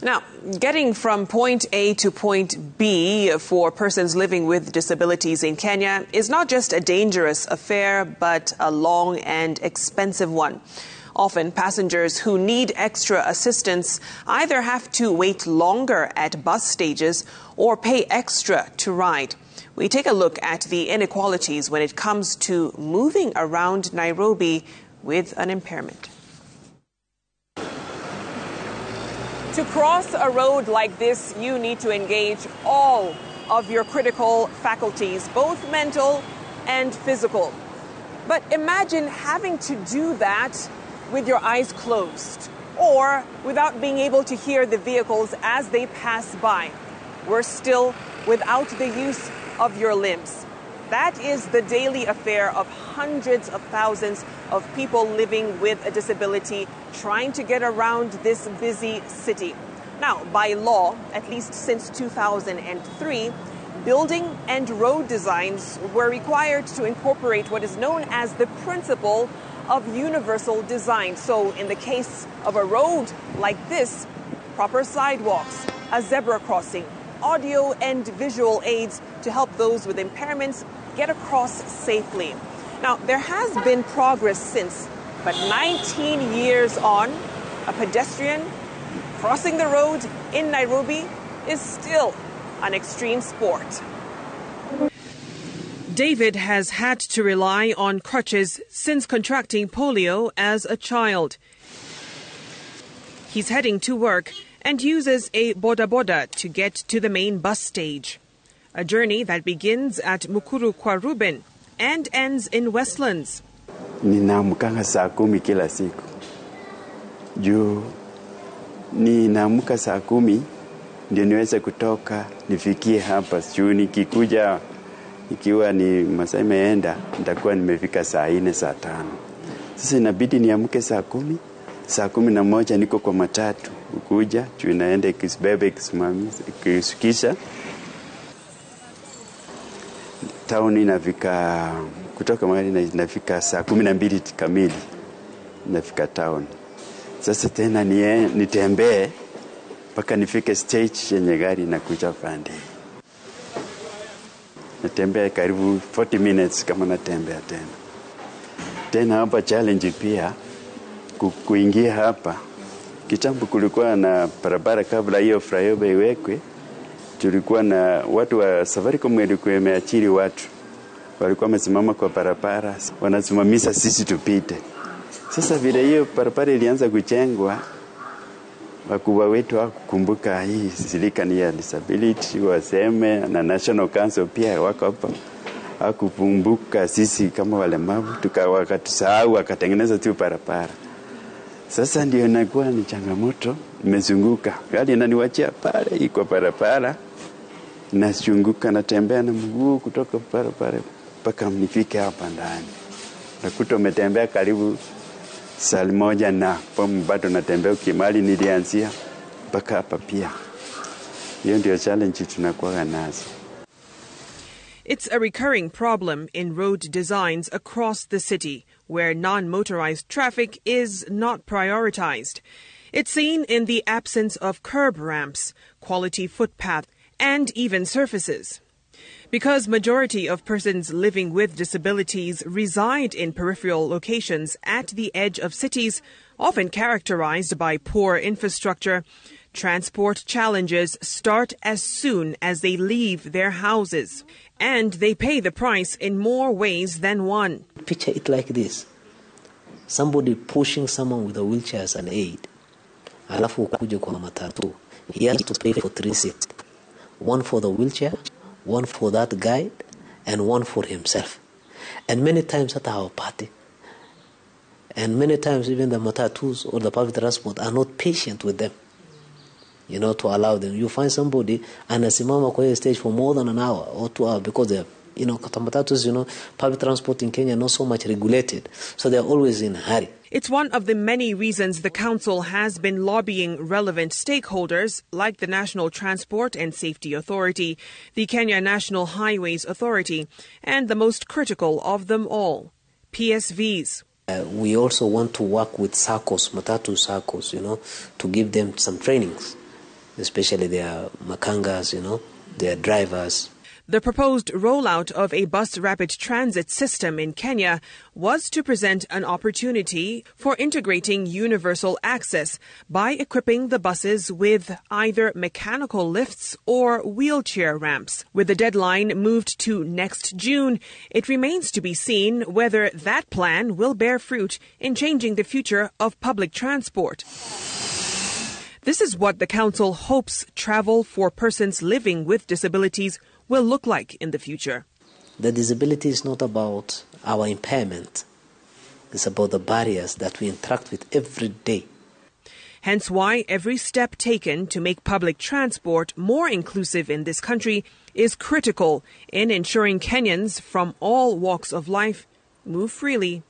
Now, getting from point A to point B for persons living with disabilities in Kenya is not just a dangerous affair, but a long and expensive one. Often, passengers who need extra assistance either have to wait longer at bus stages or pay extra to ride. We take a look at the inequalities when it comes to moving around Nairobi with an impairment. To cross a road like this, you need to engage all of your critical faculties, both mental and physical. But imagine having to do that with your eyes closed or without being able to hear the vehicles as they pass by. Worse still, without the use of your limbs. That is the daily affair of hundreds of thousands of people living with a disability trying to get around this busy city. Now, by law, at least since 2003, building and road designs were required to incorporate what is known as the principle of universal design. So in the case of a road like this, proper sidewalks, a zebra crossing, audio and visual aids to help those with impairments get across safely. Now, there has been progress since, but 19 years on, a pedestrian crossing the road in Nairobi is still an extreme sport. David has had to rely on crutches since contracting polio as a child. He's heading to work and uses a boda to get to the main bus stage. A journey that begins at Mukuru kwa Ruben and ends in Westlands. Ninaamkanga saa 10 kila siku. Juu ninaamka saa 10 ndio niweze kutoka nifikie hapa. Juu nikikuja ikiwa ni masaa imeenda nitakuwa nimefika saa 4 saa 5. Sasa inabidi niamke saa 10, saa 11 niko kwa matatu ukuja juu inaenda ikisibebe ikisimamisha ikishukisha. Town inafika kutoka mahali inafika saa 12 kamili inafika town. Sasa tena nitembee mpaka nifike stage yenye gari inakuja pande. Natembea karibu 40 minutes kama natembea tena. Tena hapa challenge pia kuingia hapa. Kitambo kulikuwa na barabara kabla hiyo flyover iwekwe. Tulikuwa na watu wa Safaricom walikuwa wameachiri watu. Walikuwa wamesimama kwa barabara, wanasimamisha sisi tupite. Sasa vile hiyo barabara ilianza kujengwa, wakubwa wetu hawakukumbuka hii serikali ya disability waseme na National Council pia wako hapa. Hawakukumbuka sisi kama walemavu, wakatusahau wakatengeneza tu barabara. Sasa ndio inakuwa ni changamoto, nimezunguka. Gari inaniwachia pale iko barabara. Nazunguka natembea na mguu kutoka barabara mpaka nifike hapa ndani. Nakuta umetembea karibu saa 1 na bado natembea ukimali nilianzia mpaka hapa pia. Hiyo ndio challenge tunakuwa nazo. It's a recurring problem in road designs across the city, where non-motorized traffic is not prioritized. It's seen in the absence of curb ramps, quality footpaths, and even surfaces. Because majority of persons living with disabilities reside in peripheral locations at the edge of cities, often characterized by poor infrastructure, transport challenges start as soon as they leave their houses, and they pay the price in more ways than one. Picture it like this. Somebody pushing someone with a wheelchair as an aid. Alafu ukuje kwa matatu. He has to pay for 3 seats. One for the wheelchair, one for that guide, and one for himself. And many times at our party, and many times even the matatus or the public transport are not patient with them, to allow them. You find somebody anasimama kwa hiyo stage for more than an hour or 2 hours because they're, matatus, public transport in Kenya not so much regulated, so they're always in a hurry. It's one of the many reasons the council has been lobbying relevant stakeholders like the National Transport and Safety Authority, the Kenya National Highways Authority, and the most critical of them all, PSVs. We also want to work with SACCOs, matatu SACCOs, to give them some trainings especially their makangas, their drivers. The proposed rollout of a bus rapid transit system in Kenya was to present an opportunity for integrating universal access by equipping the buses with either mechanical lifts or wheelchair ramps. With the deadline moved to next June, it remains to be seen whether that plan will bear fruit in changing the future of public transport. This is what the council hopes travel for persons living with disabilities will look like in the future. The disability is not about our impairment. It's about the barriers that we interact with every day. Hence why every step taken to make public transport more inclusive in this country is critical in ensuring Kenyans from all walks of life move freely